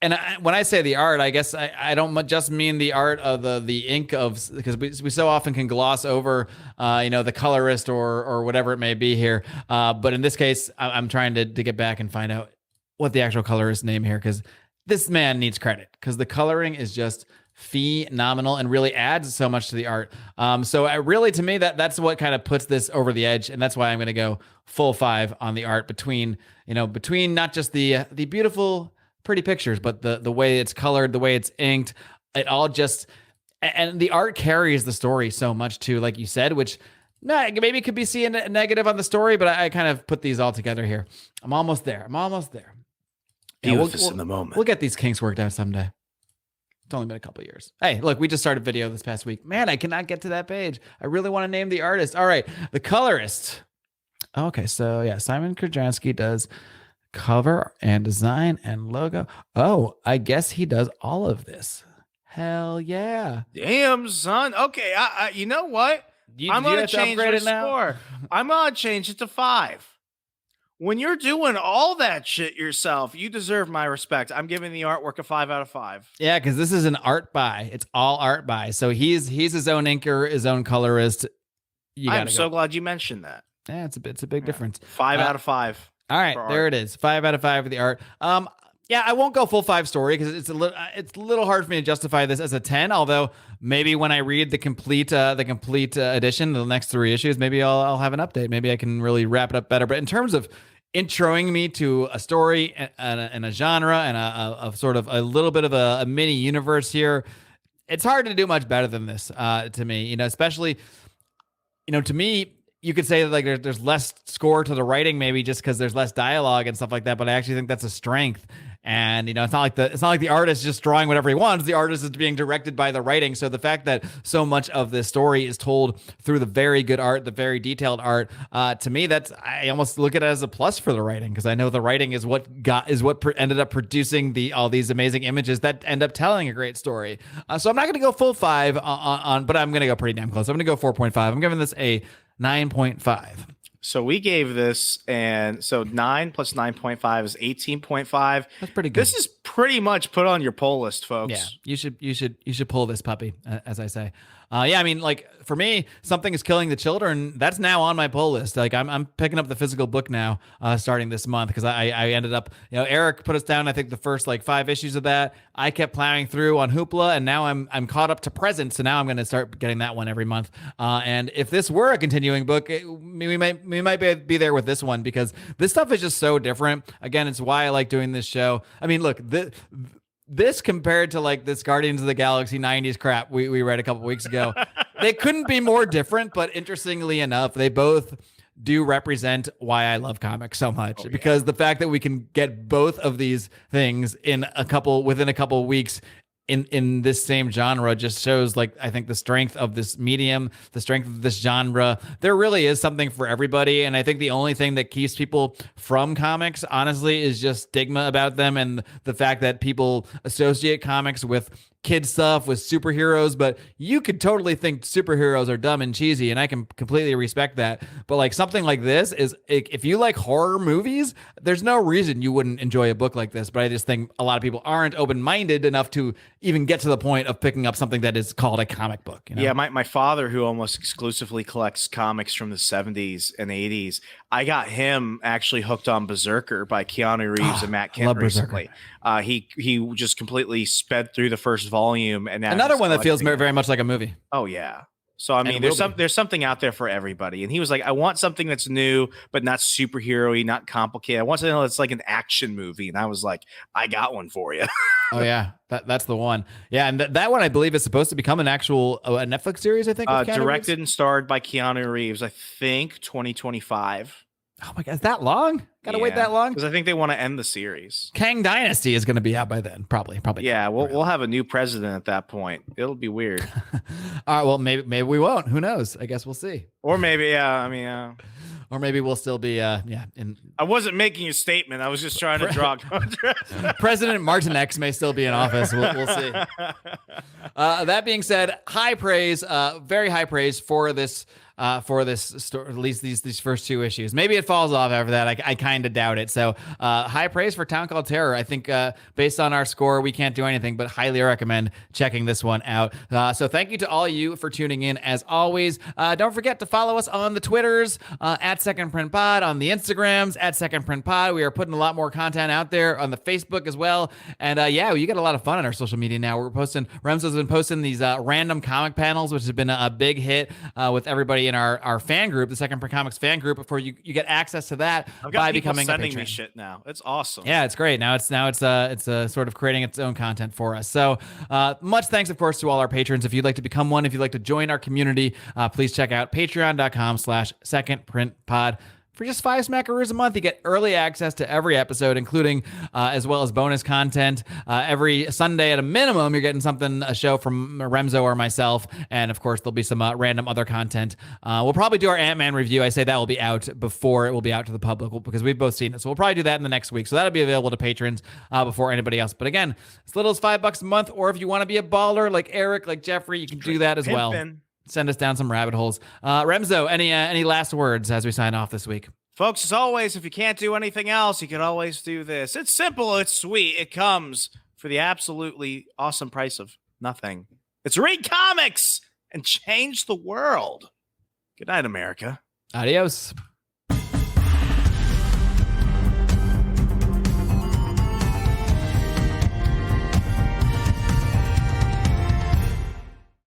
when I say the art, I guess I don't just mean the art of the ink of, because we so often can gloss over, the colorist or whatever it may be here. But in this case, I'm trying to get back and find out what the actual colorist name here, because this man needs credit because the coloring is just phenomenal and really adds so much to the art. So really, to me, that's what kind of puts this over the edge, and that's why I'm going to go full 5 on the art between not just the beautiful, pretty pictures, but the way it's colored, the way it's inked, it all just, and the art carries the story so much too, like you said, which maybe could be seen negative on the story, but I kind of put these all together here. I'm almost there. We'll in the moment. We'll get these kinks worked out someday. It's only been a couple years. Hey, look, we just started video this past week. Man, I cannot get to that page. I really want to name the artist. All right, the colorist. Okay, so yeah, Simon Krajansky does cover and design and logo. Oh, I guess he does all of this. Hell yeah. Damn, son. Okay, you know what? I'm going to change my score. I'm going to change it to 5. When you're doing all that shit yourself, you deserve my respect. I'm giving the artwork a 5 out of 5. Yeah, because this is an art by. It's all art by. So he's his own inker, his own colorist. I'm so glad you mentioned that. Yeah, it's a big difference. 5 out of 5. All right, there it is. 5 out of 5 for the art. Yeah, I won't go full 5 story because it's a little hard for me to justify this as a 10. Although maybe when I read the complete edition, the next 3 issues, maybe I'll have an update. Maybe I can really wrap it up better. But in terms of introing me to a story and a genre and a sort of a little bit of a mini universe here, it's hard to do much better than this to me. Especially to me. You could say like there's less score to the writing, maybe just because there's less dialogue and stuff like that. But I actually think that's a strength. And it's not like the artist just drawing whatever he wants. The artist is being directed by the writing. So the fact that so much of this story is told through the very good art, the very detailed art, to me, I almost look at it as a plus for the writing, because I know the writing is what ended up producing all these amazing images that end up telling a great story. So I'm not going to go full 5 on, but I'm going to go pretty damn close. I'm going to go 4.5. I'm giving this a 9.5. So we gave this, and so 9 plus 9.5 is 18.5. That's pretty good. This is pretty much put on your poll list, folks. Yeah, you should pull this puppy, as I say. Yeah, I mean, like for me, Something is Killing the Children. That's now on my pull list. Like I'm picking up the physical book now, starting this month, because I ended up, Eric put us down. I think the first 5 issues of that. I kept plowing through on Hoopla, and now I'm caught up to present. So now I'm going to start getting that one every month. And if this were a continuing book, we might be there with this one, because this stuff is just so different. Again, it's why I like doing this show. I mean, look, this compared to this Guardians of the Galaxy 90s crap we read a couple weeks ago, they couldn't be more different. But interestingly enough, they both do represent why I love comics so much, because the fact that we can get both of these things within a couple weeks in this same genre just shows, I think, the strength of this medium, the strength of this genre. There really is something for everybody. And I think the only thing that keeps people from comics, honestly, is just stigma about them, and the fact that people associate comics with kid stuff with superheroes, but you could totally think superheroes are dumb and cheesy, and I can completely respect that. But like something like this is, if you like horror movies, there's no reason you wouldn't enjoy a book like this. But I just think a lot of people aren't open-minded enough to even get to the point of picking up something that is called a comic book. You know? Yeah, my father, who almost exclusively collects comics from the 70s and 80s, I got him actually hooked on Berserker by Keanu Reeves and Matt Kent recently. He just completely sped through the first volume, and now another one that feels very much like a movie. Oh yeah. So I mean, there's something out there for everybody. And he was like, I want something that's new, but not superhero-y, not complicated. I want something that's like an action movie. And I was like, I got one for you. Oh yeah, that's the one. Yeah, and that one I believe is supposed to become an actual a Netflix series. I think with directed Reeves. and starred by Keanu Reeves. I think 2025. Oh my God, is that long? Gotta wait that long? Because I think they want to end the series. Kang Dynasty is going to be out by then, probably. Yeah, we'll have a new president at that point. It'll be weird. All right, well maybe we won't. Who knows? I guess we'll see. Or maybe, I mean, or maybe we'll still be I wasn't making a statement. I was just trying to draw. President Martin X may still be in office. We'll see. That being said, high praise, very high praise for this. Story, at least these first two issues. Maybe it falls off after that. I kind of doubt it. So high praise for Town Called Terror. I think based on our score, we can't do anything but highly recommend checking this one out. So thank you to all you for tuning in. As always, don't forget to follow us on the Twitters at Second Print Pod, on the Instagrams at Second Print Pod. We are putting a lot more content out there on the Facebook as well. And yeah, you get a lot of fun on our social media now. We're posting. Remzo's been posting these random comic panels, which has been a big hit with everybody in our fan group, the Second Print Comics fan group. Before you get access to that by becoming sending a patron. me shit now. It's awesome. Yeah, it's great. Now it's sort of creating its own content for us. So much thanks, of course, to all our patrons. If you'd like to become one, if you'd like to join our community, please check out patreon.com/secondprintpod. For just 5 smackaroos a month, you get early access to every episode, including as well as bonus content. Every Sunday at a minimum, you're getting a show from Remzo or myself. And of course, there'll be some random other content. We'll probably do our Ant-Man review. I say that will be out before it will be out to the public because we've both seen it. So we'll probably do that in the next week. So that'll be available to patrons before anybody else. But again, as little as $5 a month, or if you want to be a baller like Eric, like Jeffrey, you can do that as well. Send us down some rabbit holes. Remzo, any last words as we sign off this week? Folks, as always, if you can't do anything else, you can always do this. It's simple. It's sweet. It comes for the absolutely awesome price of nothing. It's read comics and change the world. Good night, America. Adios.